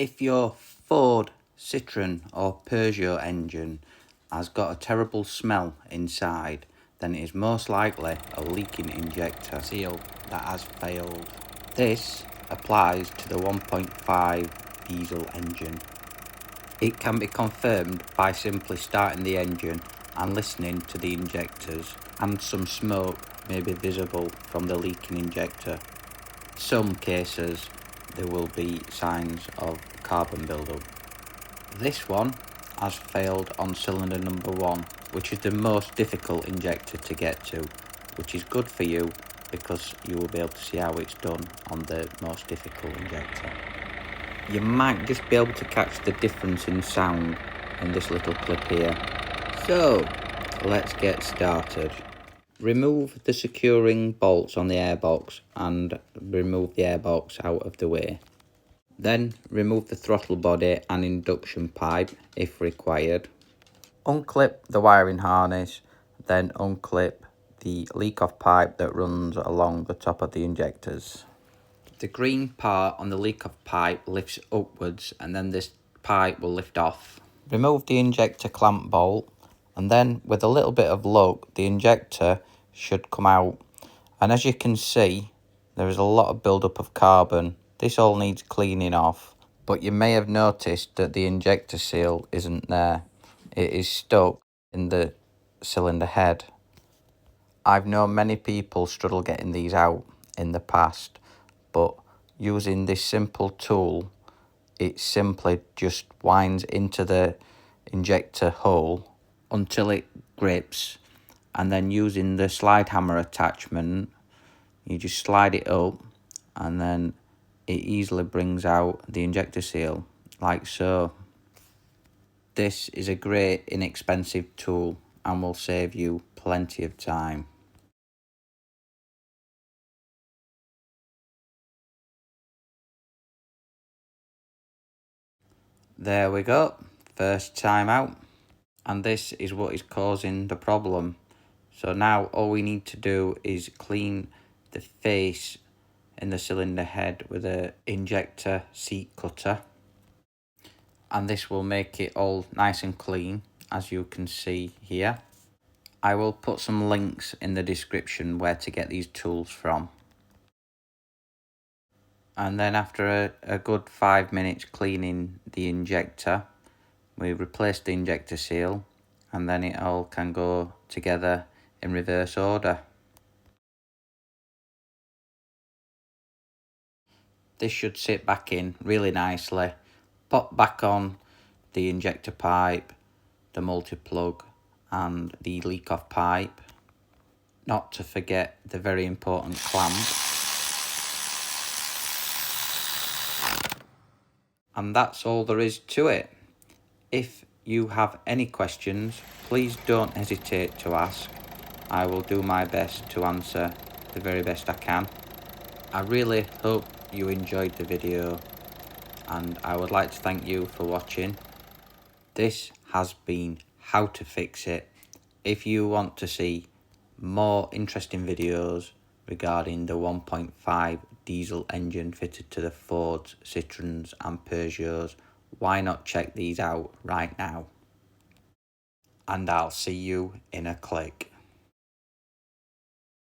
If your Ford, Citroen or Peugeot engine has got a terrible smell inside, then it is most likely a leaking injector seal that has failed. This applies to the 1.5 diesel engine. It can be confirmed by simply starting the engine and listening to the injectors, and some smoke may be visible from the leaking injector. In some cases there will be signs of carbon buildup. This one has failed on cylinder number 1, which is the most difficult injector to get to, which is good for you because you will be able to see how it's done on the most difficult injector. You might just be able to catch the difference in sound in this little clip here. So let's get started. Remove the securing bolts on the airbox and remove the airbox out of the way. Then remove the throttle body and induction pipe if required. Unclip the wiring harness, then unclip the leak-off pipe that runs along the top of the injectors. The green part on the leak-off pipe lifts upwards and then this pipe will lift off. Remove the injector clamp bolt, and then with a little bit of luck the injector should come out. And as you can see, there is a lot of build-up of carbon. This all needs cleaning off, but you may have noticed that the injector seal isn't there. It is stuck in the cylinder head. I've known many people struggle getting these out in the past, but using this simple tool, it simply just winds into the injector hole until it grips, and then using the slide hammer attachment, you just slide it up and then it easily brings out the injector seal, like so. This is a great inexpensive tool and will save you plenty of time. There we go, first time out. And this is what is causing the problem. So now all we need to do is clean the face in the cylinder head with an injector seat cutter, and this will make it all nice and clean, as you can see here. I will put some links in the description where to get these tools from. And then after a good 5 minutes cleaning the injector, we replace the injector seal, and then it all can go together in reverse order. This should sit back in really nicely. Pop back on the injector pipe, the multi-plug and the leak-off pipe. Not to forget the very important clamp. And that's all there is to it. If you have any questions, please don't hesitate to ask. I will do my best to answer the very best I can. I really hope you enjoyed the video, and I would like to thank you for watching. This has been How to Fix It. If you want to see more interesting videos regarding the 1.5 diesel engine fitted to the Fords, Citroens and Peugeots, why not check these out right now? And I'll see you in a click.